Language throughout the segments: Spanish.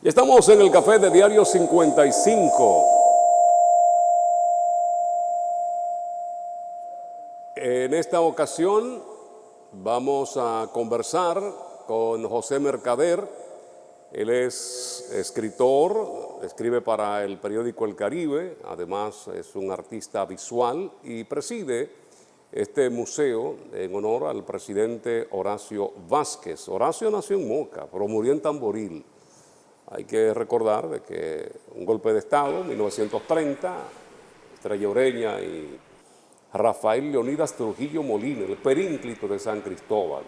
Estamos en el café de Diario 55. En esta ocasión vamos a conversar con José Mercader. Él es escritor, escribe para el periódico El Caribe, además es un artista visual y preside este museo en honor al presidente Horacio Vázquez. Horacio nació en Moca, pero murió en Tamboril. Hay que recordar de que un golpe de Estado, 1930, Estrella Ureña y Rafael Leonidas Trujillo Molina, el perínclito de San Cristóbal,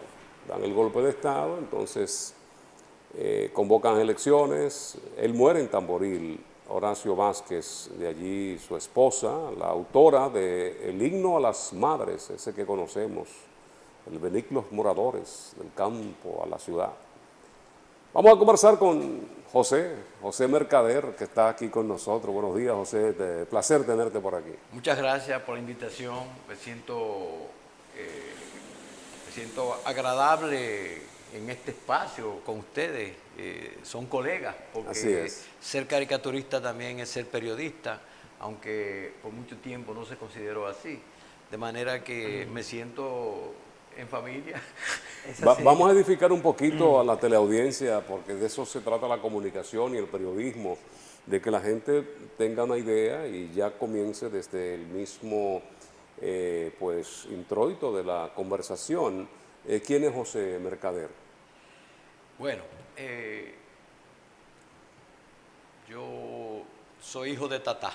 dan el golpe de Estado, entonces convocan elecciones, él muere en Tamboril, Horacio Vázquez, de allí su esposa, la autora del himno a las madres, ese que conocemos, el venir los moradores del campo a la ciudad. Vamos a conversar con José Mercader, que está aquí con nosotros. Buenos días, José, placer tenerte por aquí. Muchas gracias por la invitación, me siento agradable en este espacio con ustedes, son colegas, porque ser caricaturista también es ser periodista, aunque por mucho tiempo no se consideró así, de manera que me siento en familia. Vamos a edificar un poquito a la teleaudiencia, porque de eso se trata la comunicación y el periodismo, de que la gente tenga una idea y ya comience desde el mismo introito de la conversación. ¿Quién es José Mercader? Bueno, yo soy hijo de Tatá.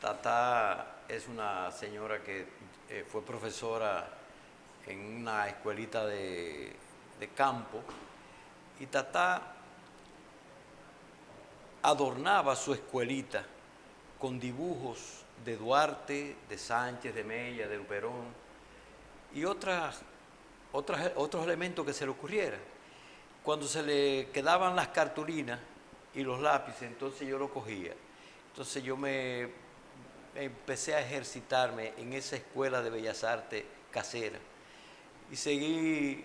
Tatá es una señora que fue profesora en una escuelita de campo, y Tatá adornaba su escuelita con dibujos de Duarte, de Sánchez, de Mella, de Luperón y otros elementos que se le ocurrieran. Cuando se le quedaban las cartulinas y los lápices, entonces yo lo cogía. Entonces yo me empecé a ejercitarme en esa escuela de Bellas Artes casera y seguí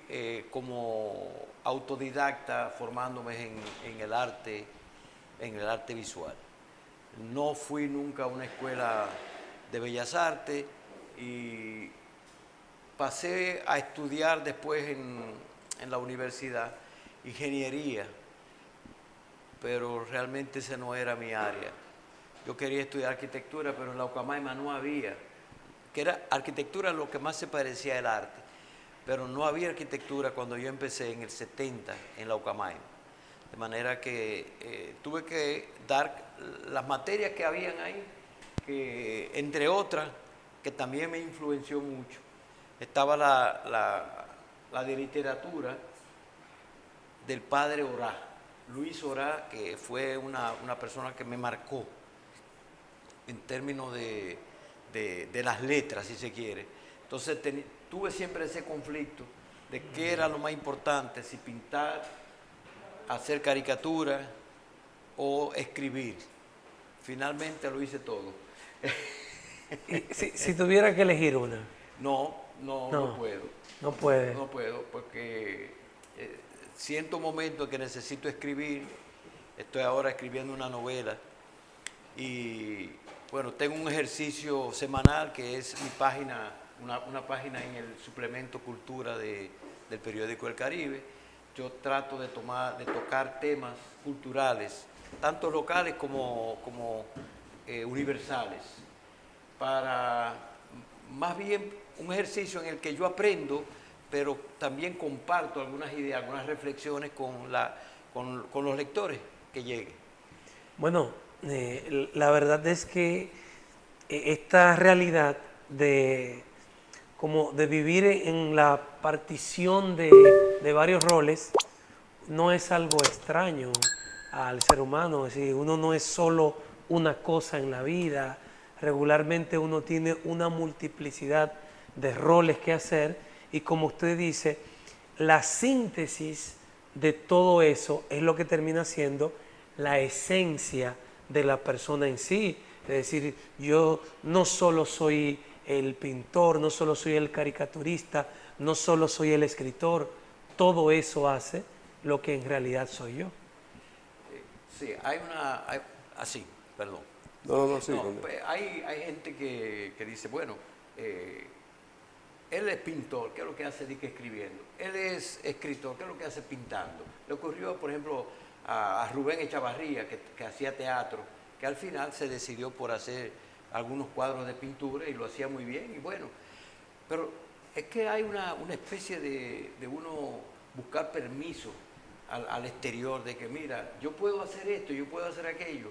como autodidacta formándome en el arte visual. No fui nunca a una escuela de Bellas Artes y pasé a estudiar después en la universidad ingeniería, pero realmente ese no era mi área. Yo quería estudiar arquitectura, pero en la Ucamaima no había, que era arquitectura lo que más se parecía al arte, pero no había arquitectura cuando yo empecé en el 70 en la Ucamaima. De manera que tuve que dar las materias que habían ahí, que entre otras, que también me influenció mucho, estaba la de literatura del padre Orá, Luis Orá, que fue una persona que me marcó en términos de las letras, si se quiere. Entonces tuve siempre ese conflicto de qué era lo más importante, si pintar, hacer caricatura o escribir. Finalmente lo hice todo. Si tuviera que elegir una. No puedo. No puede. No puedo porque siento momentos que necesito escribir. Estoy ahora escribiendo una novela y bueno, tengo un ejercicio semanal que es mi página, una página en el suplemento Cultura del periódico El Caribe. Yo trato de tocar temas culturales, tanto locales como universales, para más bien un ejercicio en el que yo aprendo, pero también comparto algunas ideas, algunas reflexiones con los lectores que lleguen. Bueno, la verdad es que esta realidad de vivir en la partición de varios roles no es algo extraño al ser humano. Es decir, uno no es solo una cosa en la vida. Regularmente uno tiene una multiplicidad de roles que hacer y, como usted dice, la síntesis de todo eso es lo que termina siendo la esencia de la persona en sí. Es decir, yo no solo soy el pintor, no solo soy el caricaturista, no solo soy el escritor, todo eso hace lo que en realidad soy yo. Sí, así, perdón. No, sí. No, pues, hay gente que dice, bueno, él es pintor, ¿qué es lo que hace? Dice escribiendo. Él es escritor, ¿qué es lo que hace? Pintando. Le ocurrió, por ejemplo, a Rubén Echavarría, que hacía teatro, que al final se decidió por hacer algunos cuadros de pintura y lo hacía muy bien, y bueno, pero es que hay una especie de uno buscar permiso al exterior, de que mira, yo puedo hacer esto, yo puedo hacer aquello,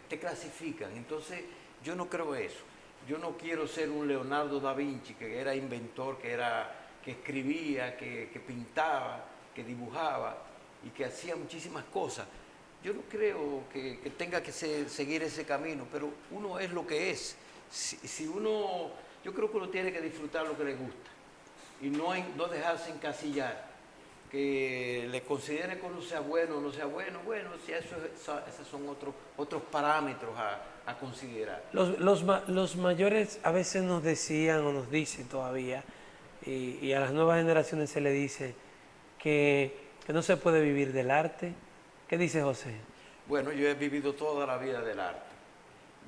te clasifican. Entonces yo no creo eso. Yo no quiero ser un Leonardo da Vinci, que era inventor, que escribía, que pintaba, que dibujaba y que hacía muchísimas cosas. Yo no creo que tenga que seguir ese camino, pero uno es lo que es. Yo creo que uno tiene que disfrutar lo que le gusta y no dejarse encasillar. Que le considere que uno sea bueno o no sea bueno, si esos son otros parámetros a considerar. Los mayores a veces nos decían o nos dicen todavía, y a las nuevas generaciones se le dice que no se puede vivir del arte. ¿Qué dice José? Bueno, yo he vivido toda la vida del arte.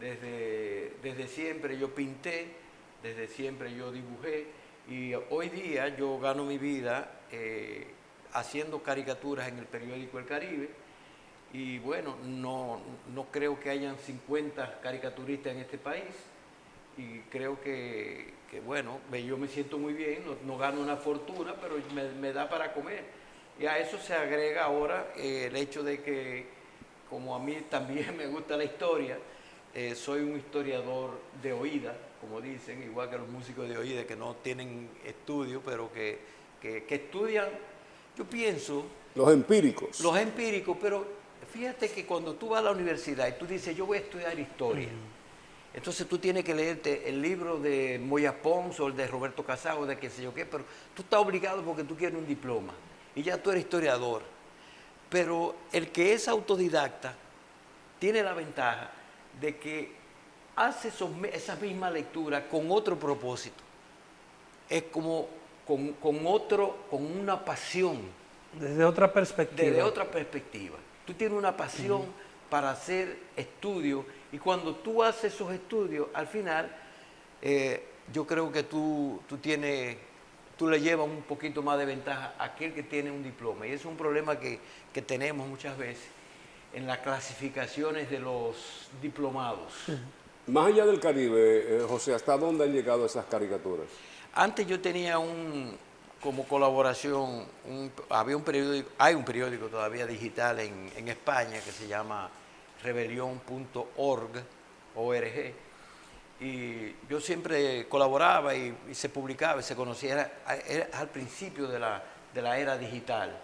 Desde siempre yo pinté, desde siempre yo dibujé, y hoy día yo gano mi vida haciendo caricaturas en el periódico El Caribe. Y bueno, no creo que hayan 50 caricaturistas en este país, y creo que bueno, yo me siento muy bien, no gano una fortuna, pero me da para comer. Y a eso se agrega ahora el hecho de que, como a mí también me gusta la historia, soy un historiador de oída, como dicen, igual que los músicos de oída que no tienen estudio, pero que estudian, yo pienso... Los empíricos. Los empíricos, pero fíjate que cuando tú vas a la universidad y tú dices, yo voy a estudiar historia, entonces tú tienes que leerte el libro de Moya Pons o el de Roberto Casado, de qué sé yo qué, pero tú estás obligado porque tú quieres un diploma y ya tú eres historiador. Pero el que es autodidacta tiene la ventaja de que hace esa misma lectura con otro propósito. Es como con una pasión. Desde otra perspectiva. Desde otra perspectiva. Tú tienes una pasión para hacer estudios, y cuando tú haces esos estudios, al final, yo creo que tú le llevas un poquito más de ventaja a aquel que tiene un diploma. Y es un problema que tenemos muchas veces en las clasificaciones de los diplomados. Más allá del Caribe, José, ¿hasta dónde han llegado esas caricaturas? Antes yo tenía como colaboración, hay un periódico todavía digital en España que se llama rebelión.org, y yo siempre colaboraba y se publicaba y se conocía, era al principio de la era digital,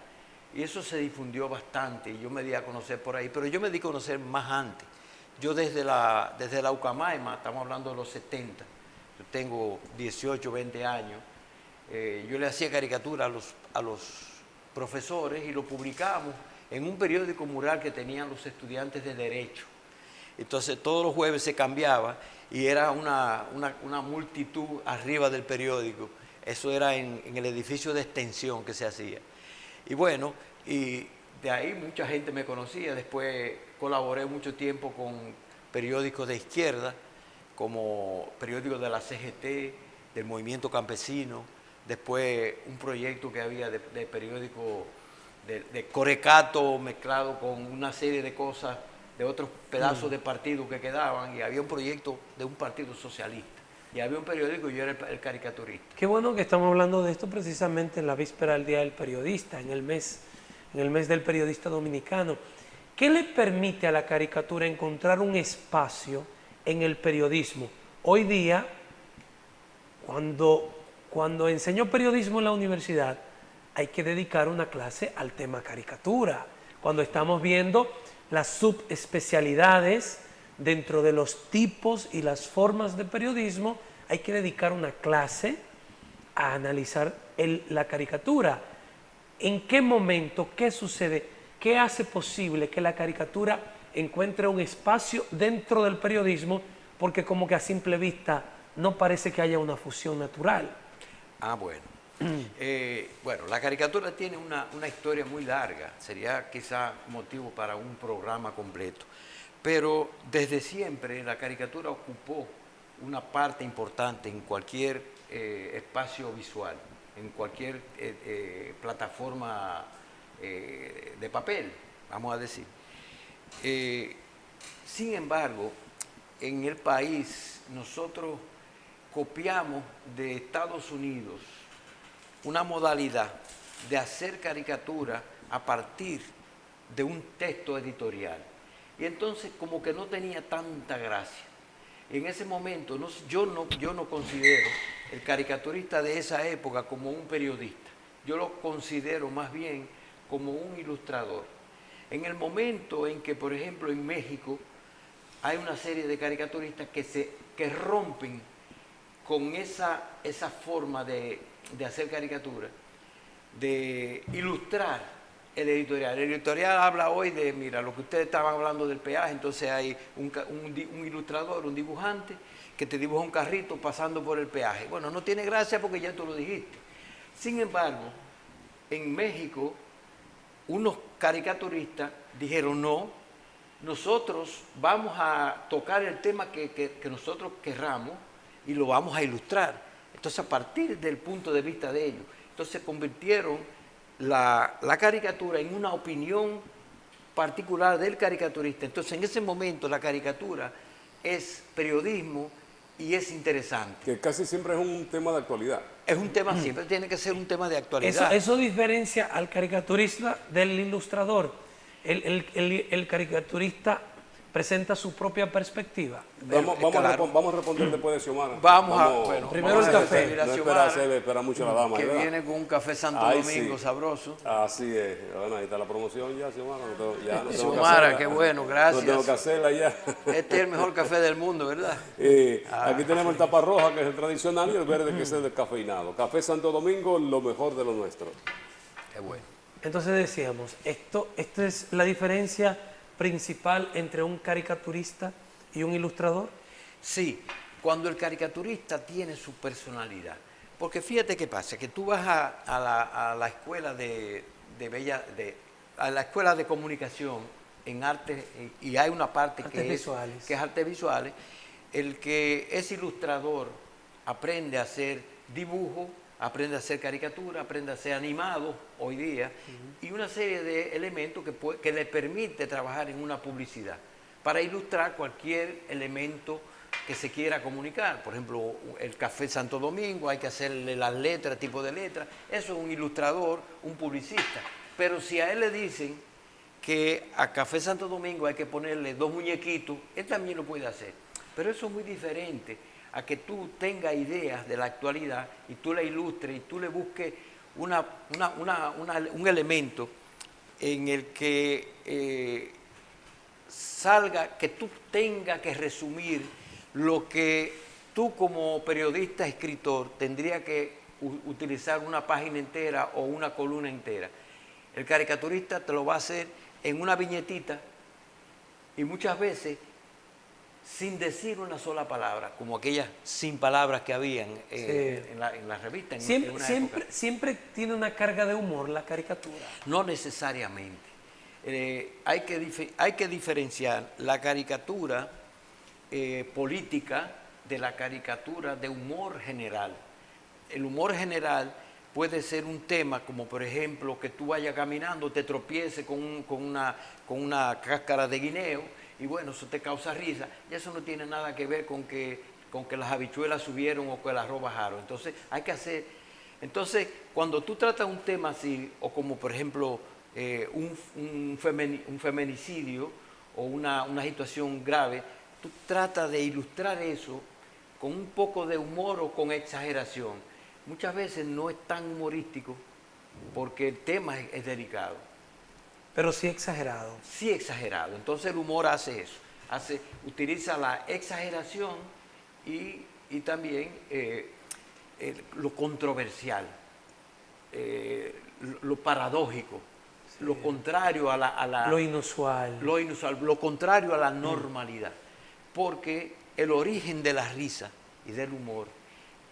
y eso se difundió bastante y yo me di a conocer por ahí, pero yo me di a conocer más antes. Yo desde la Ucamaima, estamos hablando de los 70, yo tengo 18, 20 años, yo le hacía caricatura a los profesores y lo publicábamos en un periódico mural que tenían los estudiantes de Derecho. Entonces todos los jueves se cambiaba y era una multitud arriba del periódico. Eso era en el edificio de extensión que se hacía. Y bueno, y de ahí mucha gente me conocía. Después colaboré mucho tiempo con periódicos de izquierda, como periódicos de la CGT, del Movimiento Campesino. Después un proyecto que había de periódico de Corecato mezclado con una serie de cosas de otros pedazos de partidos que quedaban, y había un proyecto de un partido socialista. Y había un periódico y yo era el caricaturista. Qué bueno que estamos hablando de esto precisamente en la víspera del Día del Periodista, en el mes del periodista dominicano. ¿Qué le permite a la caricatura encontrar un espacio en el periodismo? Hoy día, cuando enseño periodismo en la universidad, hay que dedicar una clase al tema caricatura. Cuando estamos viendo las subespecialidades dentro de los tipos y las formas de periodismo, hay que dedicar una clase a analizar la caricatura. ¿En qué momento, qué sucede, qué hace posible que la caricatura encuentre un espacio dentro del periodismo? Porque como que a simple vista no parece que haya una fusión natural. Ah, bueno. Bueno, la caricatura tiene una historia muy larga, sería quizá motivo para un programa completo, pero desde siempre la caricatura ocupó una parte importante en cualquier espacio visual, en cualquier plataforma de papel, vamos a decir. Sin embargo, en el país nosotros copiamos de Estados Unidos una modalidad de hacer caricatura a partir de un texto editorial. Y entonces como que no tenía tanta gracia. En ese momento yo no considero el caricaturista de esa época como un periodista. Yo lo considero más bien como un ilustrador. En el momento en que, por ejemplo, en México hay una serie de caricaturistas que rompen con esa forma de hacer caricatura, de ilustrar el editorial. El editorial habla hoy de, mira, lo que ustedes estaban hablando del peaje, entonces hay un ilustrador, un dibujante, que te dibuja un carrito pasando por el peaje. Bueno, no tiene gracia porque ya tú lo dijiste. Sin embargo, en México, unos caricaturistas dijeron, no, nosotros vamos a tocar el tema que nosotros querramos y lo vamos a ilustrar. Entonces, a partir del punto de vista de ellos, entonces convirtieron la caricatura en una opinión particular del caricaturista. Entonces, en ese momento, la caricatura es periodismo y es interesante. Que casi siempre es un tema de actualidad. Es un tema, siempre tiene que ser un tema de actualidad. Eso diferencia al caricaturista del ilustrador. El caricaturista presenta su propia perspectiva. Vamos a responder después de Xiomara. Bueno, primero el café. No espera mucho la dama. Que ¿verdad? viene con un café Santo Domingo sabroso. Así es. Bueno, ahí está la promoción ya, Xiomara. Xiomara, qué bueno, gracias. No tengo que hacerla ya. Este es el mejor café del mundo, ¿verdad? Aquí tenemos el tapa roja, que es el tradicional, y el verde, que es el descafeinado. Café Santo Domingo, lo mejor de lo nuestro. Qué bueno. Entonces decíamos, esto es la diferencia principal entre un caricaturista y un ilustrador. Sí, cuando el caricaturista tiene su personalidad. Porque fíjate qué pasa, que tú vas a la escuela a la escuela de comunicación en arte, y hay una parte que es artes visuales. El que es ilustrador aprende a hacer dibujo, aprende a hacer caricatura, aprende a ser animado hoy día, y una serie de elementos que le permite trabajar en una publicidad para ilustrar cualquier elemento que se quiera comunicar. Por ejemplo, el Café Santo Domingo, hay que hacerle las letras, tipo de letras. Eso es un ilustrador, un publicista. Pero si a él le dicen que a Café Santo Domingo hay que ponerle 2 muñequitos, él también lo puede hacer. Pero eso es muy diferente a que tú tengas ideas de la actualidad y tú la ilustres y tú le busques un elemento en el que salga, que tú tengas que resumir lo que tú como periodista, escritor, tendría que utilizar una página entera o una columna entera. El caricaturista te lo va a hacer en una viñetita y muchas veces sin decir una sola palabra, como aquellas sin palabras que habían en la revista. Siempre tiene una carga de humor la caricatura. No necesariamente. Hay que diferenciar la caricatura política de la caricatura de humor general. El humor general puede ser un tema como, por ejemplo, que tú vayas caminando, te tropieces con una cáscara de guineo y bueno, eso te causa risa, y eso no tiene nada que ver con que las habichuelas subieron o que el arroz bajaron. Entonces, cuando tú tratas un tema así, o como por ejemplo un feminicidio o una situación grave, tú tratas de ilustrar eso con un poco de humor o con exageración. Muchas veces no es tan humorístico porque el tema es delicado. Pero sí exagerado. Sí exagerado. Entonces el humor hace eso. Utiliza la exageración y también lo controversial, lo paradójico, sí, lo contrario a la... Lo inusual. Lo contrario a la normalidad. Porque el origen de la risa y del humor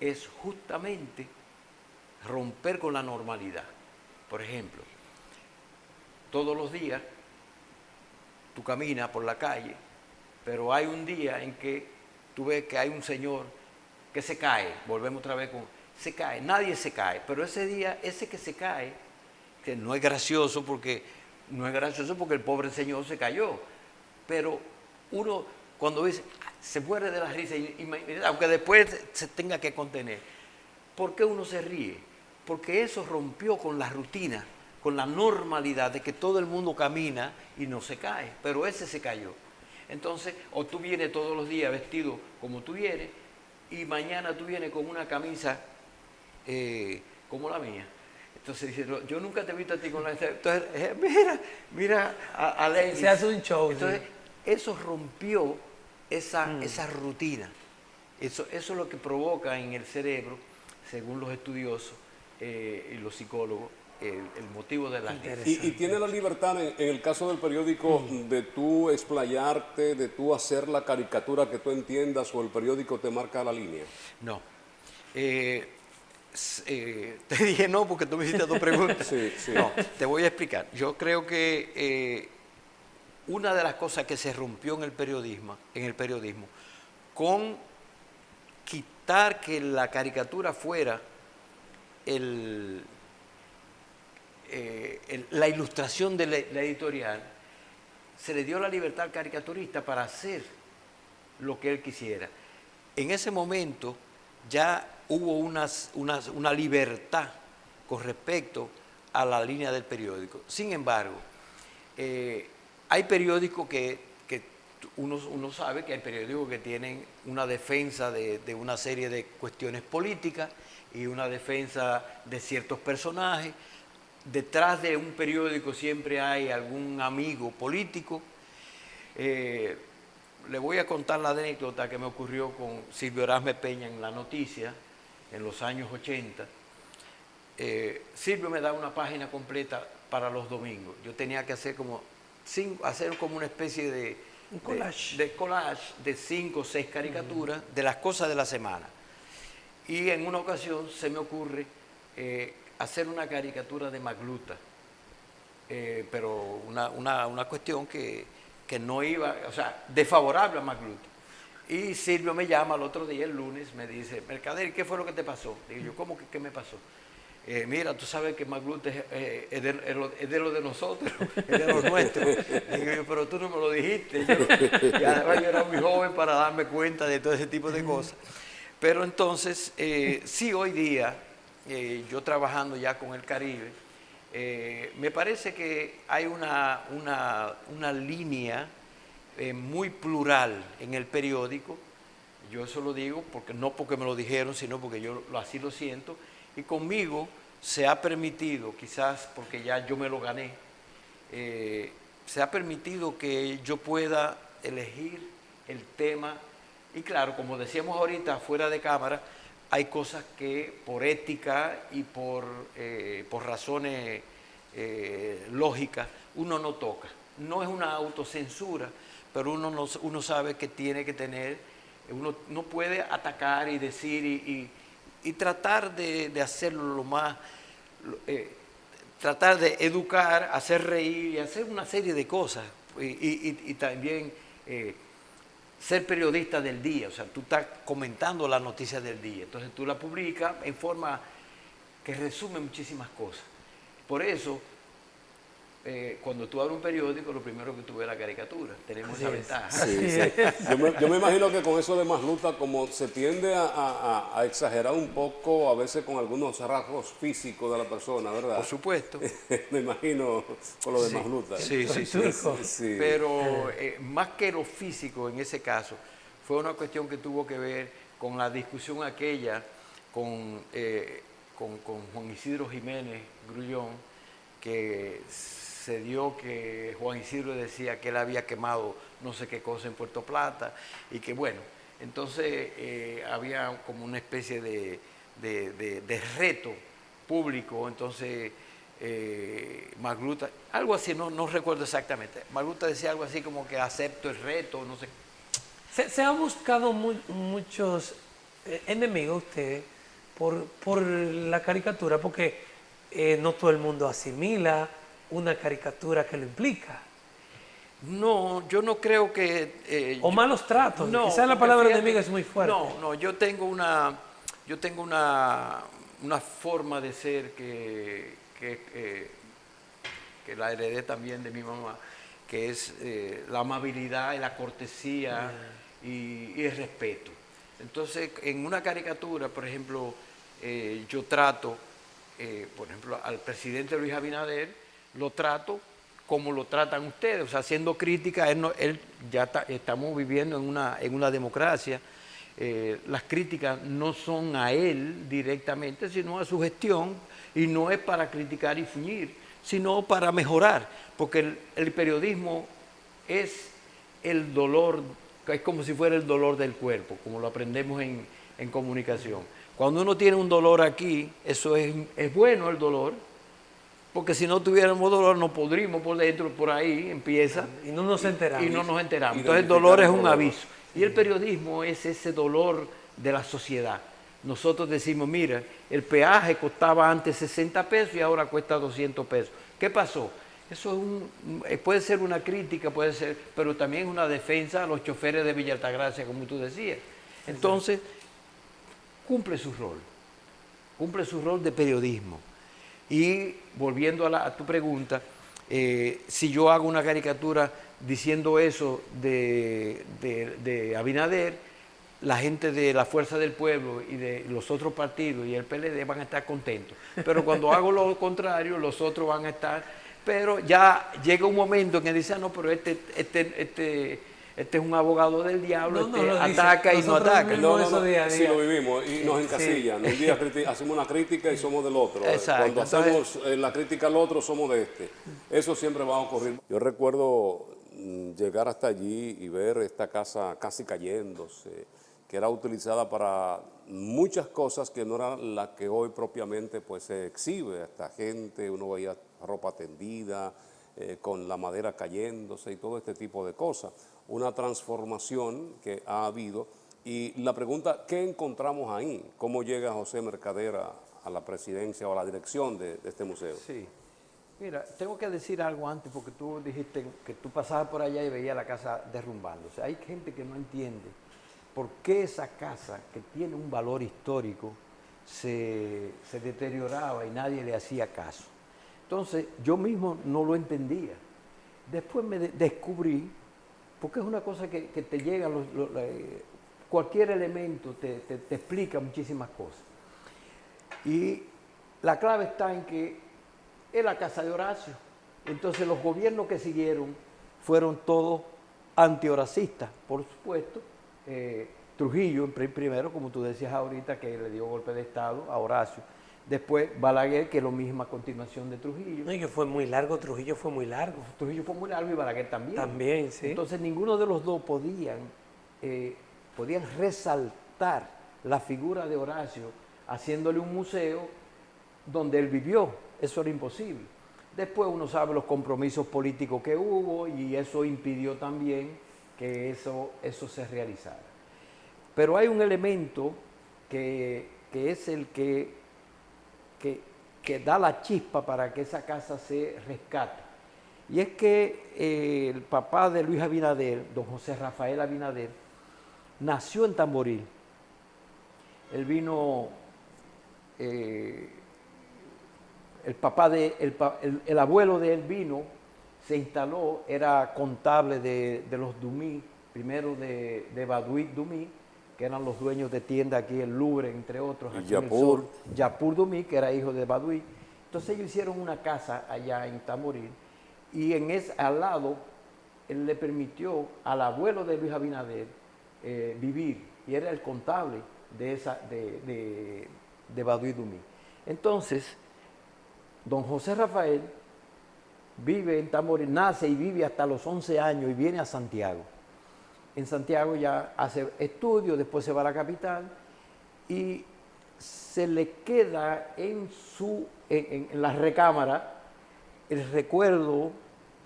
es justamente romper con la normalidad. Por ejemplo, todos los días tú caminas por la calle, pero hay un día en que tú ves que hay un señor que se cae, volvemos otra vez se cae, nadie se cae, pero ese día, ese que se cae, que no es gracioso porque el pobre señor se cayó, pero uno cuando dice, se muere de la risa, aunque después se tenga que contener. ¿Por qué uno se ríe? Porque eso rompió con la rutina, con la normalidad de que todo el mundo camina y no se cae, pero ese se cayó. Entonces, o tú vienes todos los días vestido como tú vienes y mañana tú vienes con una camisa como la mía. Entonces dice, yo nunca te he visto a ti con la... Entonces, mira a Lenny. Se hace un show. Entonces, eso rompió esa rutina. Eso es lo que provoca en el cerebro, según los estudiosos y los psicólogos, el motivo de la risa. Y tiene la libertad, en el caso del periódico, de tú explayarte, de tú hacer la caricatura que tú entiendas, o el periódico te marca la línea. No. Te dije no porque tú me hiciste dos preguntas. Sí, sí. No, te voy a explicar. Yo creo que una de las cosas que se rompió en el periodismo, con quitar que la caricatura fuera la ilustración de la editorial, se le dio la libertad al caricaturista para hacer lo que él quisiera. En ese momento ya hubo una libertad con respecto a la línea del periódico. Sin embargo, hay periódicos que uno sabe que hay periódicos que tienen una defensa de una serie de cuestiones políticas y una defensa de ciertos personajes. Detrás de un periódico siempre hay algún amigo político. Le voy a contar la anécdota que me ocurrió con Silvio Erasme Peña en La Noticia en los años 80. Silvio me da una página completa para los domingos. Yo tenía que hacer como una especie de collage de 5 o 6 caricaturas de las cosas de la semana. Y en una ocasión se me ocurre hacer una caricatura de Magluta, pero una cuestión que no iba, o sea, desfavorable a Magluta. Y Silvio me llama el otro día, el lunes, me dice, Mercader, ¿qué fue lo que te pasó? Digo yo, ¿cómo que qué me pasó? Mira, tú sabes que Magluta es de lo de nosotros, es de lo nuestro. Digo yo, pero tú no me lo dijiste. Y además yo era muy joven para darme cuenta de todo ese tipo de cosas. Pero entonces, sí, hoy día, yo trabajando ya con el Caribe, me parece que hay una línea muy plural en el periódico. Yo eso lo digo no porque me lo dijeron, sino porque yo así lo siento. Y conmigo se ha permitido, quizás porque ya yo me lo gané, se ha permitido que yo pueda elegir el tema. Y claro, como decíamos ahorita, fuera de cámara, hay cosas que por ética y por razones lógicas uno no toca. No es una autocensura, pero uno sabe que tiene que tener, uno no puede atacar y decir y tratar de hacerlo lo más, tratar de educar, hacer reír y hacer una serie de cosas. Y también ser periodista del día, o sea, tú estás comentando las noticias del día, entonces tú la publicas en forma que resume muchísimas cosas. Por eso, cuando tú abres un periódico, lo primero que tú ves es la caricatura. Tenemos esa ventaja. Sí, sí. Yo me imagino que con eso de Magluta, como se tiende a exagerar un poco, a veces con algunos rasgos físicos de la persona, ¿verdad? Por supuesto. Me imagino con lo de Magluta. Sí. Sí. Pero más que lo físico en ese caso, fue una cuestión que tuvo que ver con la discusión aquella con Juan Isidro Jiménez Grullón, que se dio que Juan Isidro decía que él había quemado no sé qué cosa en Puerto Plata y que bueno, entonces había como una especie de reto público. Entonces Magluta, algo así, no recuerdo exactamente, Magluta decía algo así como que acepto el reto, no sé. Se han buscado muchos enemigos ustedes por la caricatura, porque no todo el mundo asimila una caricatura que lo implica. No, yo no creo que... O malos tratos. no, Quizás la porque palabra fíjate, enemiga es muy fuerte. No, yo tengo una forma de ser que la heredé también de mi mamá, que es la amabilidad y la cortesía y el respeto. Entonces, en una caricatura, por ejemplo, yo trato, por ejemplo, al presidente Luis Abinader, lo trato como lo tratan ustedes, o sea, haciendo crítica, estamos viviendo en una democracia, las críticas no son a él directamente, sino a su gestión, y no es para criticar y fuñir, sino para mejorar, porque el periodismo es el dolor, es como si fuera el dolor del cuerpo, como lo aprendemos en comunicación. Cuando uno tiene un dolor aquí, eso es bueno el dolor, porque si no tuviéramos dolor no podríamos por dentro, por ahí empieza. Y no nos enteramos. Y no nos enteramos. Identificar Entonces el dolor el es un problema. aviso. Y el periodismo es ese dolor de la sociedad. Nosotros decimos, mira, el peaje costaba antes 60 pesos y ahora cuesta 200 pesos. ¿Qué pasó? Eso puede ser una crítica, puede ser, pero también una defensa a los choferes de Villa Altagracia, como tú decías. Entonces, cumple su rol de periodismo. Y volviendo a tu pregunta, si yo hago una caricatura diciendo eso de Abinader, la gente de la Fuerza del Pueblo y de los otros partidos y el PLD van a estar contentos. Pero cuando hago lo contrario, los otros van a estar... Pero ya llega un momento en que dicen, no, pero este es un abogado del diablo, ataca y no ataca. Sí lo vivimos y nos encasillan. Un día hacemos una crítica y somos del otro. Exacto. Cuando hacemos la crítica al otro, somos de este. Eso siempre va a ocurrir. Yo recuerdo llegar hasta allí y ver esta casa casi cayéndose, que era utilizada para muchas cosas que no era la que hoy propiamente pues se exhibe. Esta gente, uno veía ropa tendida, con la madera cayéndose y todo este tipo de cosas. Una transformación que ha habido. Y la pregunta, ¿qué encontramos ahí? ¿Cómo llega José Mercader a la presidencia o a la dirección de este museo? Sí. Mira, tengo que decir algo antes, porque tú dijiste que tú pasabas por allá y veías la casa derrumbándose. Hay gente que no entiende por qué esa casa, que tiene un valor histórico, se deterioraba y nadie le hacía caso. Entonces, yo mismo no lo entendía. Después me descubrí, porque es una cosa que te llega, cualquier elemento te explica muchísimas cosas. Y la clave está en que es la casa de Horacio. Entonces, los gobiernos que siguieron fueron todos antihorascistas, por supuesto. Trujillo, primero, como tú decías ahorita, que le dio golpe de Estado a Horacio. Después Balaguer, que es lo mismo a continuación de Trujillo. No, y que fue muy largo, Trujillo fue muy largo. Trujillo fue muy largo y Balaguer también. También, sí. Entonces ninguno de los dos podían resaltar la figura de Horacio haciéndole un museo donde él vivió. Eso era imposible. Después uno sabe los compromisos políticos que hubo y eso impidió también que eso se realizara. Pero hay un elemento que es el que da la chispa para que esa casa se rescate. Y es que el papá de Luis Abinader, don José Rafael Abinader, nació en Tamboril. Él vino, el abuelo de él vino, se instaló, era contable de los Dumí, primero de Baduit Dumí, que eran los dueños de tienda aquí, el Louvre, entre otros. Y Yapur. Yapur Dumí, que era hijo de Baduit. Entonces ellos hicieron una casa allá en Tamboril y al lado él le permitió al abuelo de Luis Abinader vivir, y era el contable de Baduit Dumí. Entonces, don José Rafael vive en Tamboril, nace y vive hasta los 11 años y viene a Santiago. En Santiago ya hace estudios, después se va a la capital y se le queda en la recámara el recuerdo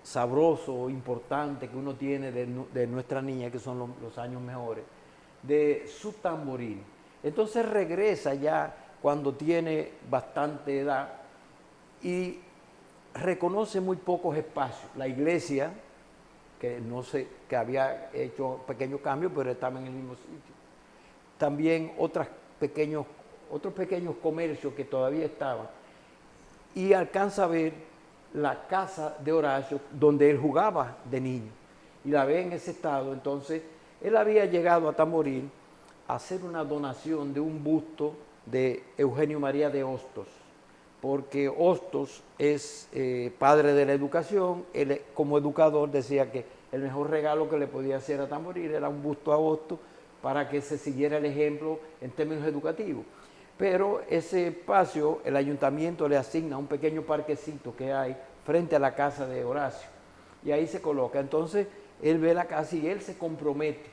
sabroso, importante que uno tiene de nuestra niña, que son los años mejores, de su Tamboril. Entonces regresa ya cuando tiene bastante edad y reconoce muy pocos espacios. La iglesia, que no sé, que había hecho pequeños cambios, pero estaba en el mismo sitio. También otros pequeños comercios que todavía estaban. Y alcanza a ver la casa de Horacio, donde él jugaba de niño. Y la ve en ese estado. Entonces, él había llegado a Tamboril a hacer una donación de un busto de Eugenio María de Hostos, porque Hostos es padre de la educación. Él, como educador, decía que el mejor regalo que le podía hacer a Tamboril era un busto a Hostos para que se siguiera el ejemplo en términos educativos. Pero ese espacio, el ayuntamiento le asigna un pequeño parquecito que hay frente a la casa de Horacio, y ahí se coloca. Entonces, él ve la casa y él se compromete.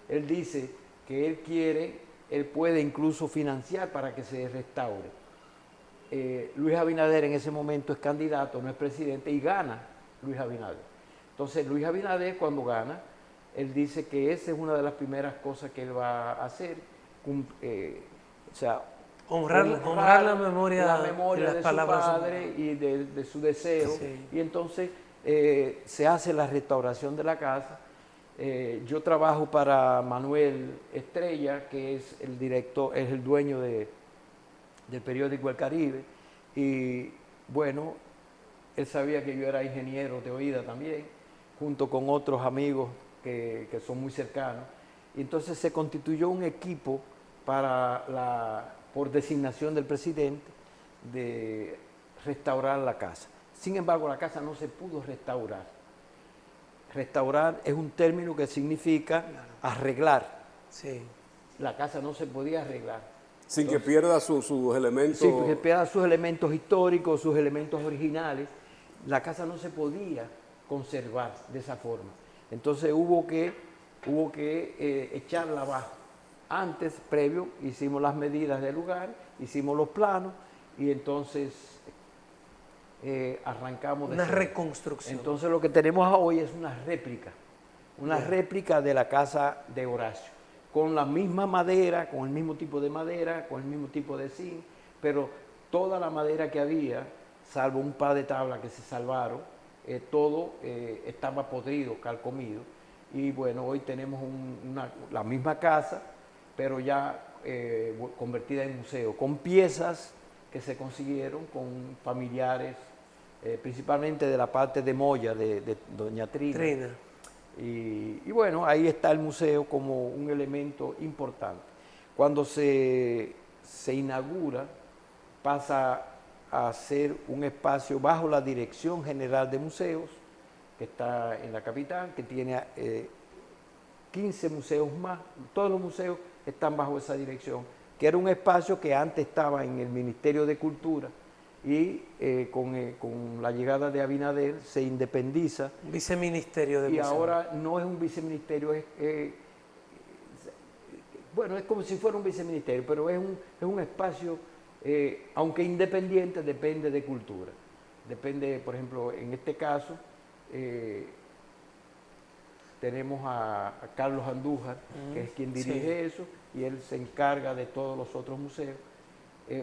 Él dice que él quiere, él puede incluso financiar para que se restaure. Luis Abinader en ese momento es candidato, no es presidente, y gana Luis Abinader. Entonces, Luis Abinader, cuando gana, él dice que esa es una de las primeras cosas que él va a hacer, o sea, honrar la memoria de las su palabras padre y de su deseo. Sí. Y entonces se hace la restauración de la casa. Yo trabajo para Manuel Estrella, que es el director, es el dueño del periódico El Caribe. Y bueno, él sabía que yo era ingeniero de oída también, junto con otros amigos que son muy cercanos. Y entonces se constituyó un equipo por designación del presidente, de restaurar la casa. Sin embargo, la casa no se pudo restaurar. Restaurar es un término que significa arreglar. Sí. La casa no se podía arreglar. Sin que pierda sus elementos. Sin que pierda sus elementos históricos, sus elementos originales. La casa no se podía conservar de esa forma. Entonces hubo que echarla abajo. Antes, previo, hicimos las medidas del lugar, hicimos los planos y entonces arrancamos de una cero. reconstrucción. Entonces lo que tenemos hoy es una réplica de la casa de Horacio, con la misma madera, con el mismo tipo de madera, con el mismo tipo de zinc, pero toda la madera que había, salvo un par de tablas que se salvaron, todo estaba podrido, carcomido. Y bueno, hoy tenemos la misma casa, pero ya convertida en museo, con piezas que se consiguieron con familiares, principalmente de la parte de Moya, de doña Trina. Y bueno, ahí está el museo como un elemento importante. Cuando se inaugura, pasa a ser un espacio bajo la Dirección General de Museos, que está en la capital, que tiene 15 museos más. Todos los museos están bajo esa dirección, que era un espacio que antes estaba en el Ministerio de Cultura y con la llegada de Abinader se independiza. Viceministerio de Y Museos. ahora no es un viceministerio, bueno, es como si fuera un viceministerio, pero es un espacio, aunque independiente, depende de cultura. Depende, por ejemplo, en este caso, tenemos a Carlos Andújar, que es quien dirige eso, y él se encarga de todos los otros museos.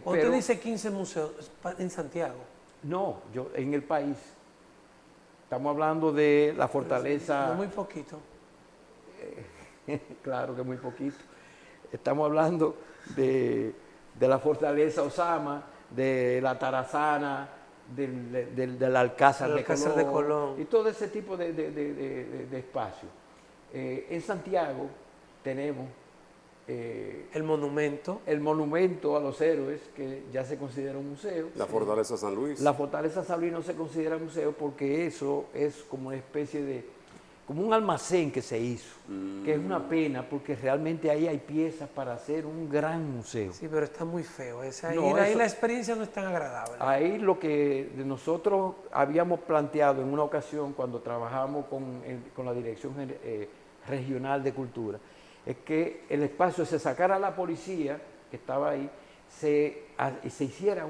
Usted dice 15 museos en Santiago. No, en el país. Estamos hablando de la fortaleza. No muy poquito. Claro que muy poquito. Estamos hablando de la fortaleza Osama, de la Tarazana, del Alcázar de Colón y todo ese tipo de espacios. En Santiago tenemos el monumento a los héroes, que ya se considera un museo. La Fortaleza San Luis. La Fortaleza San Luis no se considera museo porque eso es como una especie como un almacén que se hizo, que es una pena porque realmente ahí hay piezas para hacer un gran museo. Sí, pero está muy feo. Ahí la experiencia no es tan agradable. Ahí lo que nosotros habíamos planteado en una ocasión cuando trabajamos con la Dirección Regional de Cultura, es que el espacio se sacara a la policía que estaba ahí, se hiciera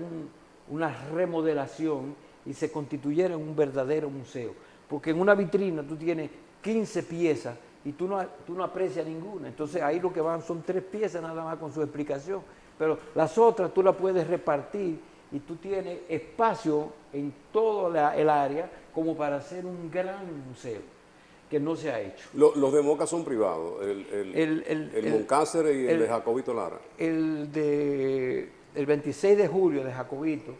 una remodelación y se constituyera en un verdadero museo. Porque en una vitrina tú tienes 15 piezas y tú no aprecias ninguna. Entonces ahí lo que van son 3 piezas nada más con su explicación. pero las otras tú las puedes repartir y tú tienes espacio en toda el área como para hacer un gran museo que no se ha hecho. Los de Moca son privados, el Moncácer y el de Jacobito Lara. El 26 de julio de Jacobito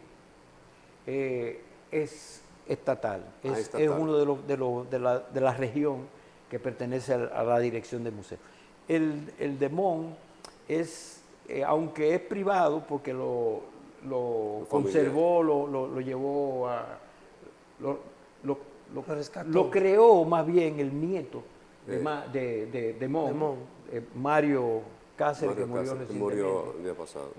es estatal, estatal. es uno de la región que pertenece a la dirección del museo. El de Mon es, aunque es privado, porque lo conservó, lo llevó a... rescató. Lo creó más bien el nieto de Mon, De Mon. Mario Cáceres, Mario que murió Cáceres, que recientemente. murió el día pasado.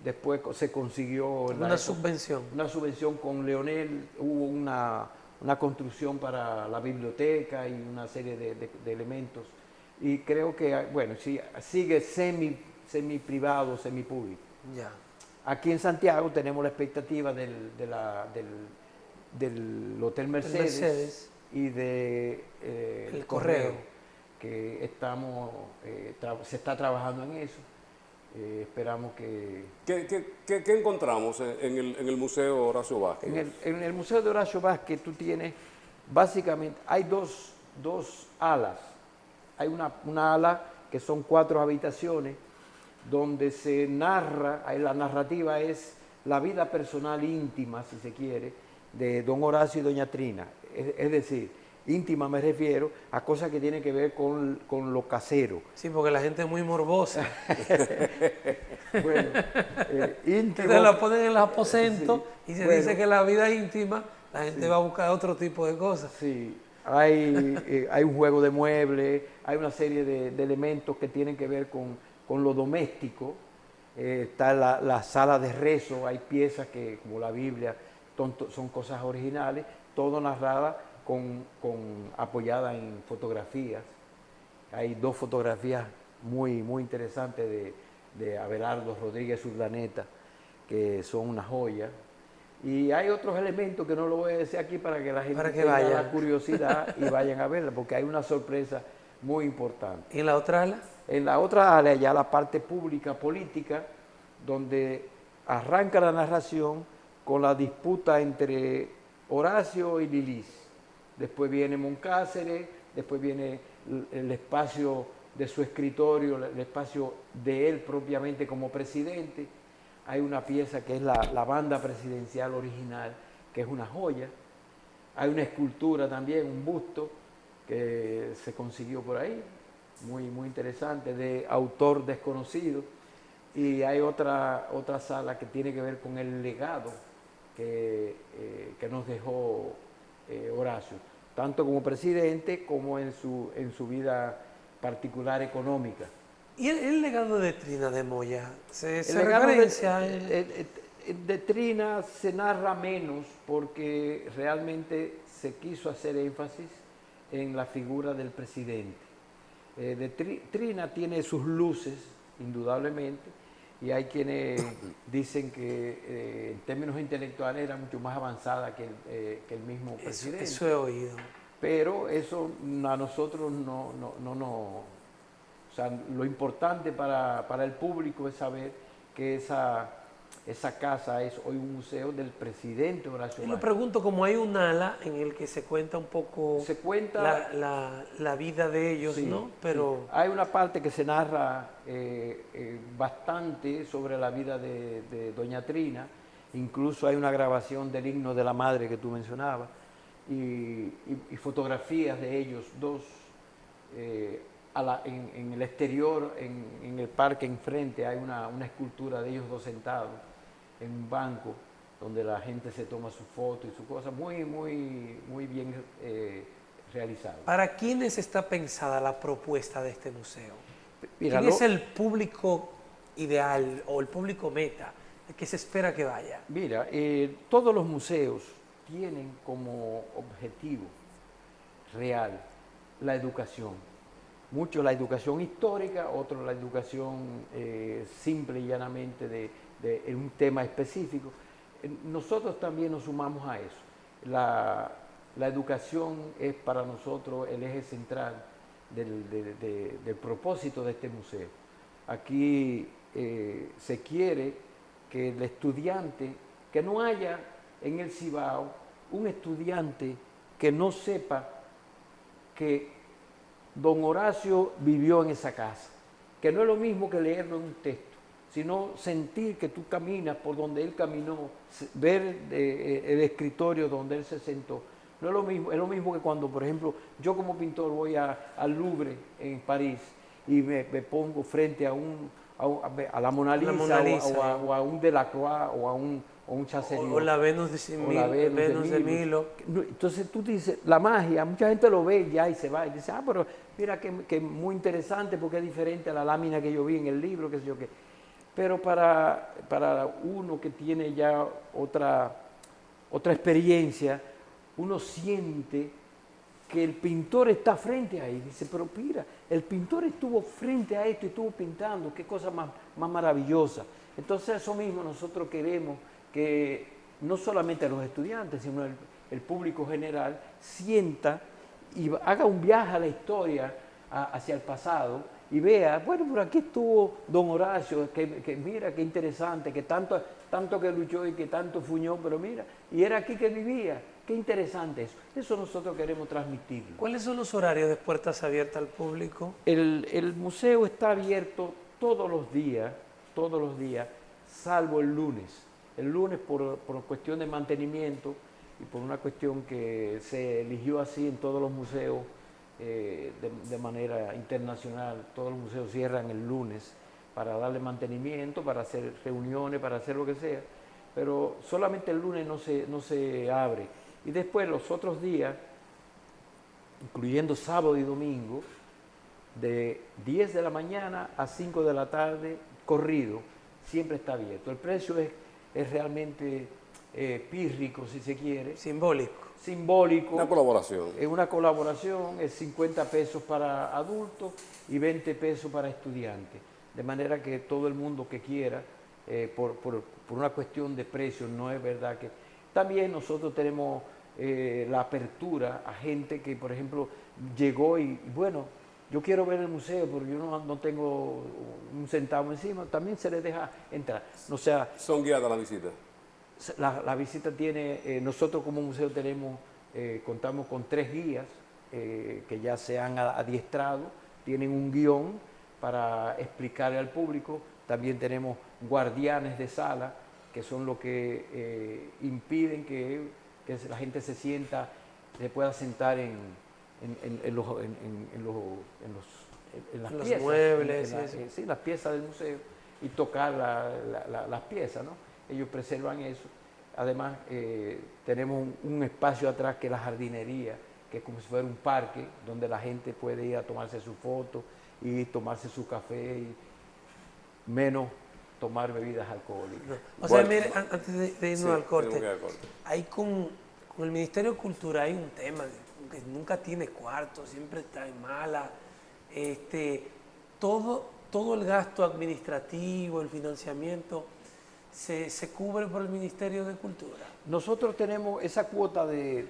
Después se consiguió Una subvención. Una subvención con Leonel, hubo una construcción para la biblioteca y una serie de elementos. Y creo que, bueno, sí, sigue semi privado, semi público. Ya. Aquí en Santiago tenemos la expectativa del Hotel Mercedes y de El Correo, que se está trabajando en eso. Esperamos que... ¿Qué encontramos en el Museo Horacio Vázquez? En el Museo de Horacio Vázquez tú tienes, básicamente, hay dos alas. Hay una ala que son 4 habitaciones donde se narra, la narrativa es la vida personal íntima, si se quiere, de don Horacio y doña Trina. Es decir, íntima me refiero a cosas que tienen que ver con lo casero. Sí, porque la gente es muy morbosa. Bueno, íntimo. Entonces la ponen en los aposentos y se Bueno, dice que la vida íntima, la gente va a buscar otro tipo de cosas. Sí, hay un juego de muebles, hay una serie de elementos que tienen que ver con lo doméstico. Está la sala de rezo, hay piezas que, como la Biblia, son cosas originales, todo narrada apoyada en fotografías. Hay 2 fotografías muy interesantes de Abelardo Rodríguez Urdaneta, que son una joya. Y hay otros elementos que no lo voy a decir aquí para que la gente tenga la curiosidad y vayan a verla, porque hay una sorpresa muy importante. ¿Y en la otra ala? En la otra área, ya la parte pública, política, donde arranca la narración con la disputa entre Horacio y Lilis. Después viene Moncáceres, después viene el espacio de su escritorio, el espacio de él propiamente como presidente. Hay una pieza que es la banda presidencial original, que es una joya. Hay una escultura también, un busto, que se consiguió por ahí, muy interesante, de autor desconocido. Y hay otra sala que tiene que ver con el legado que nos dejó Horacio, tanto como presidente como en su vida particular económica. ¿Y el legado de Trina de Moya? ¿Se legado referencia? de Trina se narra menos porque realmente se quiso hacer énfasis en la figura del presidente. Trina tiene sus luces, indudablemente, y hay quienes dicen que en términos intelectuales era mucho más avanzada que el mismo presidente. Eso he oído. Pero eso a nosotros no. O sea, lo importante para el público es saber que esa casa es hoy un museo del presidente Horacio Yo Vázquez. lo pregunto, como hay un ala en el que se cuenta un poco Se cuenta la vida de ellos, sí, ¿no? Pero sí. Hay una parte que se narra bastante sobre la vida de doña Trina, incluso hay una grabación del himno de la madre que tú mencionabas, y fotografías de ellos dos en el exterior, en el parque enfrente, hay una escultura de ellos dos sentados en un banco donde la gente se toma su foto y su cosa, muy bien realizado. ¿para quiénes está pensada la propuesta de este museo? Mira, ¿Quién es el público ideal o el público meta el que se espera que vaya? Mira, todos los museos tienen como objetivo real la educación. Muchos la educación histórica, otros la educación simple y llanamente de un tema específico. Nosotros también nos sumamos a eso. La educación es para nosotros el eje central del propósito de este museo. Aquí se quiere que el estudiante, que no haya en el Cibao un estudiante que no sepa que don Horacio vivió en esa casa, que no es lo mismo que leerlo en un texto, sino sentir que tú caminas por donde él caminó, ver el escritorio donde él se sentó. No es lo mismo que cuando, por ejemplo, yo como pintor voy al Louvre en París y me pongo frente a la Mona Lisa, o a un Delacroix o a un Chasseriot. O la Venus de Milo. Entonces tú dices, la magia, mucha gente lo ve ya y se va y dice, pero mira que muy interesante porque es diferente a la lámina que yo vi en el libro, qué sé yo qué. Pero para uno que tiene ya otra experiencia, uno siente que el pintor está frente a él. Dice, pero mira, el pintor estuvo frente a esto y estuvo pintando, qué cosa más maravillosa. Entonces eso mismo nosotros queremos que no solamente los estudiantes, sino el público general sienta y haga un viaje a la historia, hacia el pasado, y vea, bueno, por aquí estuvo don Horacio, que mira qué interesante, que tanto que luchó y que tanto fuñó, pero mira, y era aquí que vivía. Qué interesante eso. Eso nosotros queremos transmitirlo. ¿Cuáles son los horarios de puertas abiertas al público? El museo está abierto todos los días, salvo el lunes. El lunes por cuestión de mantenimiento y por una cuestión que se eligió así en todos los museos de manera internacional. Todos los museos cierran el lunes para darle mantenimiento, para hacer reuniones, para hacer lo que sea. Pero solamente el lunes no se abre. Y después los otros días, incluyendo sábado y domingo, de 10 de la mañana a 5 de la tarde, corrido, siempre está abierto. El precio es realmente pírrico, si se quiere. Simbólico. Una colaboración. Es una colaboración, es 50 pesos para adultos y 20 pesos para estudiantes. De manera que todo el mundo que quiera, por una cuestión de precios, no es verdad que... También nosotros tenemos la apertura a gente que, por ejemplo, llegó y, bueno, yo quiero ver el museo, pero yo no tengo un centavo encima, también se les deja entrar. O sea, ¿son guiadas las visitas? La visita tiene, nosotros como museo contamos con 3 guías que ya se han adiestrado, tienen un guión para explicarle al público. También tenemos guardianes de sala, que son los que impiden que la gente se pueda sentar en las piezas, muebles, sí, las piezas del museo, y tocar las piezas, ¿no? Ellos preservan eso. Además, tenemos un espacio atrás que es la jardinería, que es como si fuera un parque donde la gente puede ir a tomarse su foto y tomarse su café y menos tomar bebidas alcohólicas. No. O sea, mire, antes de irnos al corte, hay con el Ministerio de Cultura hay un tema que nunca tiene cuarto, siempre está en mala. Todo el gasto administrativo, el financiamiento, se cubre por el Ministerio de Cultura. Nosotros tenemos esa cuota que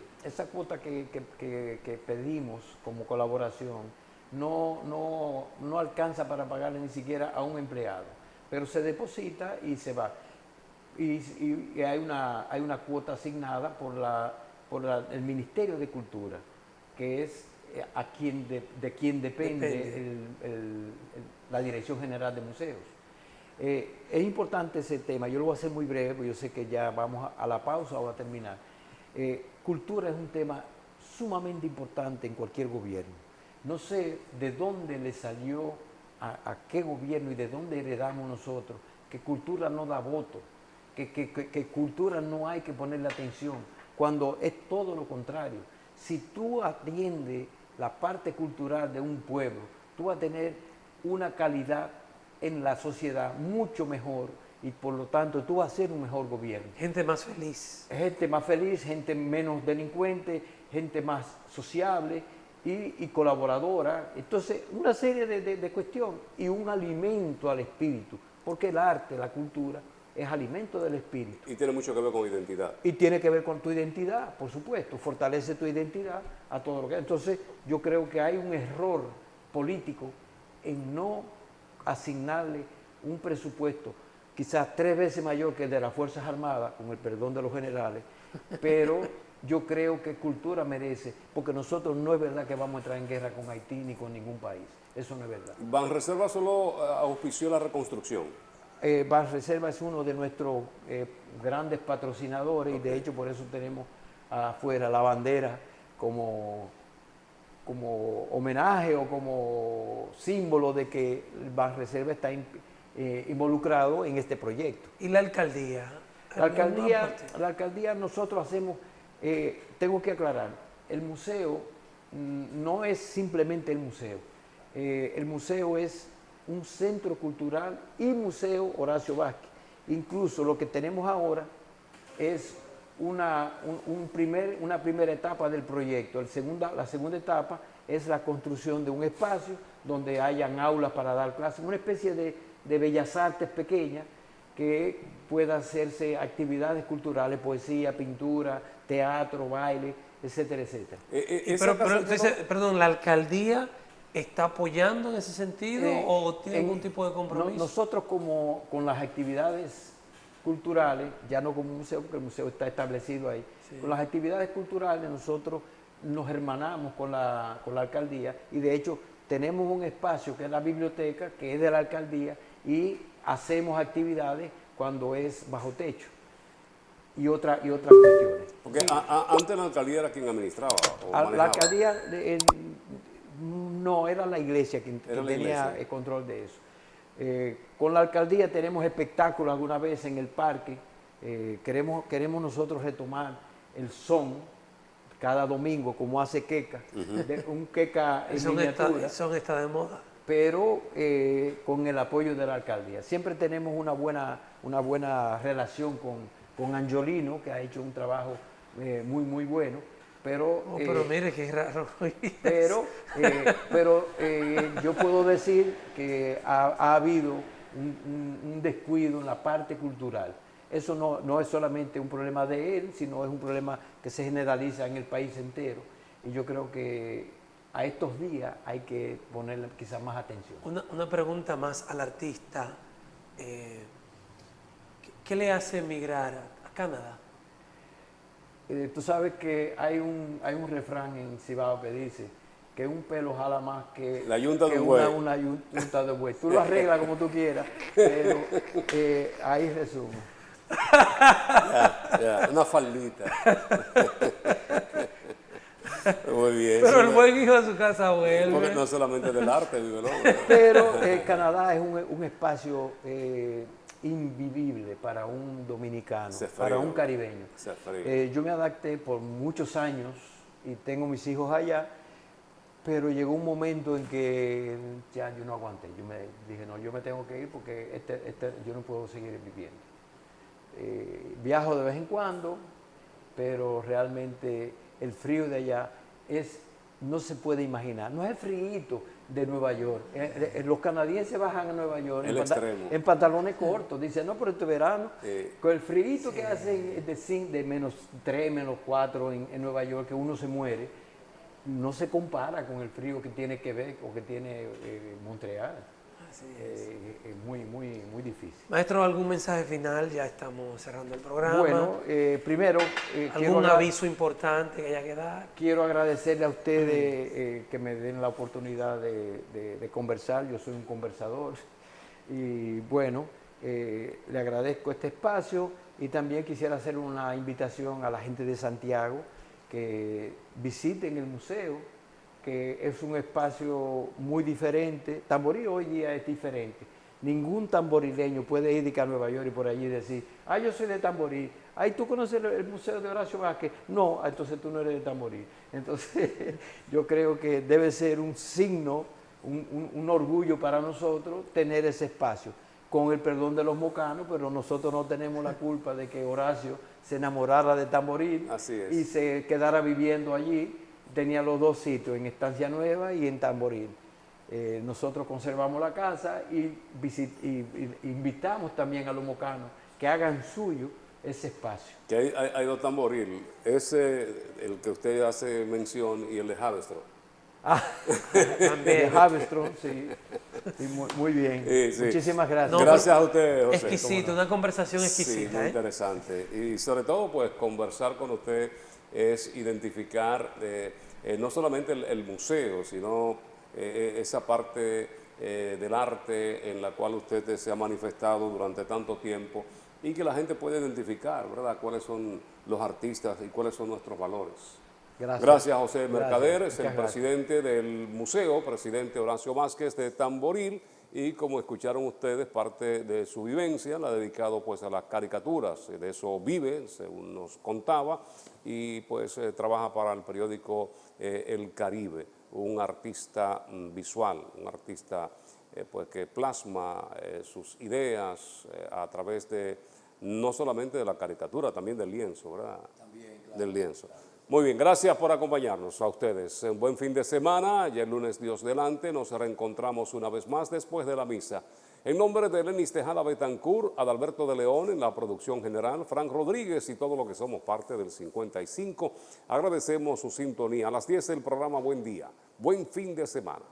pedimos como colaboración, no alcanza para pagarle ni siquiera a un empleado, pero se deposita y se va. Y hay una cuota asignada por el Ministerio de Cultura, que es de quien depende. La Dirección General de Museos. Es importante ese tema, yo lo voy a hacer muy breve, porque yo sé que ya vamos a la pausa o a terminar. Cultura es un tema sumamente importante en cualquier gobierno. No sé de dónde le salió a qué gobierno y de dónde heredamos nosotros que cultura no da voto, que cultura no hay que ponerle atención, cuando es todo lo contrario. Si tú atiendes la parte cultural de un pueblo, tú vas a tener una calidad en la sociedad mucho mejor y por lo tanto tú vas a ser un mejor gobierno. Gente más feliz. Gente más feliz, gente menos delincuente, gente más sociable y colaboradora. Entonces, una serie de cuestiones y un alimento al espíritu, porque el arte, la cultura, es alimento del espíritu. Y tiene mucho que ver con identidad. Y tiene que ver con tu identidad, por supuesto, fortalece tu identidad a todo lo que... Entonces, yo creo que hay un error político en no asignarle un presupuesto quizás 3 veces mayor que el de las Fuerzas Armadas, con el perdón de los generales, pero yo creo que cultura merece, porque nosotros no es verdad que vamos a entrar en guerra con Haití ni con ningún país, eso no es verdad. Banreserva solo auspició la reconstrucción. Banreserva es uno de nuestros grandes patrocinadores y de hecho por eso tenemos afuera la bandera como homenaje o como símbolo de que Banreserva está involucrado en este proyecto. ¿Y la alcaldía? La alcaldía nosotros hacemos, tengo que aclarar, el museo no es simplemente el museo es un centro cultural y museo Horacio Vázquez. Incluso lo que tenemos ahora es una primera etapa del proyecto. La segunda etapa es la construcción de un espacio donde hayan aulas para dar clases, una especie de bellas artes pequeñas que pueda hacerse actividades culturales, poesía, pintura, teatro, baile, etcétera, etcétera. Perdón, ¿la alcaldía está apoyando en ese sentido o tiene algún tipo de compromiso? Nosotros con las actividades culturales, ya no como un museo, porque el museo está establecido ahí, sí. Con las actividades culturales nosotros nos hermanamos con la alcaldía y de hecho tenemos un espacio que es la biblioteca, que es de la alcaldía y hacemos actividades cuando es bajo techo y otras cuestiones. Porque sí. Antes la alcaldía era quien administraba o manejaba. La alcaldía no, era la iglesia quien tenía el control de eso. Con la alcaldía tenemos espectáculos alguna vez en el parque. Queremos nosotros retomar el son cada domingo, como hace Queca, un Queca en miniatura. Son está de moda. Pero con el apoyo de la alcaldía. Siempre tenemos una buena relación con Angiolino, que ha hecho un trabajo muy bueno. Pero mire qué raro. pero yo puedo decir que ha habido un descuido en la parte cultural. Eso no es solamente un problema de él, sino es un problema que se generaliza en el país entero. Y yo creo que a estos días hay que ponerle quizás más atención. Una pregunta más al artista. ¿Qué le hace emigrar a Canadá? Tú sabes que hay un refrán en Cibao que dice que un pelo jala más que la yunta de un buey. Una yunta de buey. Tú lo arreglas como tú quieras, pero ahí resumo. Ya, una faldita. Muy bien. Pero el buen hijo de su casa vuelve. Porque no solamente del arte vive el hombre. Pero Canadá es un espacio invivible para un dominicano, para un caribeño. Yo me adapté por muchos años y tengo mis hijos allá, pero llegó un momento en que ya yo no aguanté. Yo me dije, no, yo me tengo que ir porque yo no puedo seguir viviendo. Viajo de vez en cuando, pero realmente el frío de allá no se puede imaginar. No es el frío de Nueva York. Los canadienses bajan a Nueva York en pantalones cortos. Dicen, no, pero este verano, con el frío que hacen de menos 3, menos 4 en Nueva York, que uno se muere, no se compara con el frío que tiene Quebec o que tiene Montreal. Así es. Muy difícil. Maestro, ¿algún mensaje final? Ya estamos cerrando el programa. Bueno, primero... ¿Algún aviso importante que haya que dar? Quiero agradecerle a ustedes que me den la oportunidad de conversar. Yo soy un conversador. Y bueno, le agradezco este espacio y también quisiera hacer una invitación a la gente de Santiago que visiten el museo, que es un espacio muy diferente. Tamboril hoy día es diferente. Ningún tamborileño puede ir a Nueva York y por allí decir, yo soy de Tamboril. ¿Tú conoces el museo de Horacio Vázquez? No, entonces tú no eres de Tamboril. Entonces yo creo que debe ser un signo, un orgullo para nosotros tener ese espacio. Con el perdón de los mocanos, pero nosotros no tenemos la culpa de que Horacio se enamorara de Tamboril y se quedara viviendo allí. Tenía los dos sitios, en Estancia Nueva y en Tamboril. Nosotros conservamos la casa y invitamos también a los mocanos que hagan suyo ese espacio. Que hay dos Tamboril, ese, el que usted hace mención, y el de Haverstraw. De También. Haverström, sí. Sí, muy bien. Sí. Muchísimas gracias. No, Gracias a usted, José. Exquisito, una conversación Sí, exquisita. muy ¿eh? interesante. Y sobre todo, pues conversar con usted es identificar no solamente el museo, sino esa parte del arte en la cual usted se ha manifestado durante tanto tiempo y que la gente puede identificar, ¿verdad?, cuáles son los artistas y cuáles son nuestros valores. Gracias, José Mercader, es el Muchas gracias. presidente del museo, presidente Horacio Vázquez de Tamboril, y como escucharon ustedes, parte de su vivencia la ha dedicado pues a las caricaturas, de eso vive, según nos contaba, y pues trabaja para el periódico El Caribe, un artista visual, un artista pues que plasma sus ideas a través de no solamente de la caricatura, también del lienzo, ¿verdad? También, claro. Del lienzo. Muy bien, gracias por acompañarnos a ustedes. Un buen fin de semana y el lunes, Dios delante, nos reencontramos una vez más después de la misa. En nombre de Lenis Tejada Betancourt, Adalberto de León en la producción general, Frank Rodríguez y todo lo que somos parte del 55, agradecemos su sintonía. A las 10 el programa Buen Día. Buen fin de semana.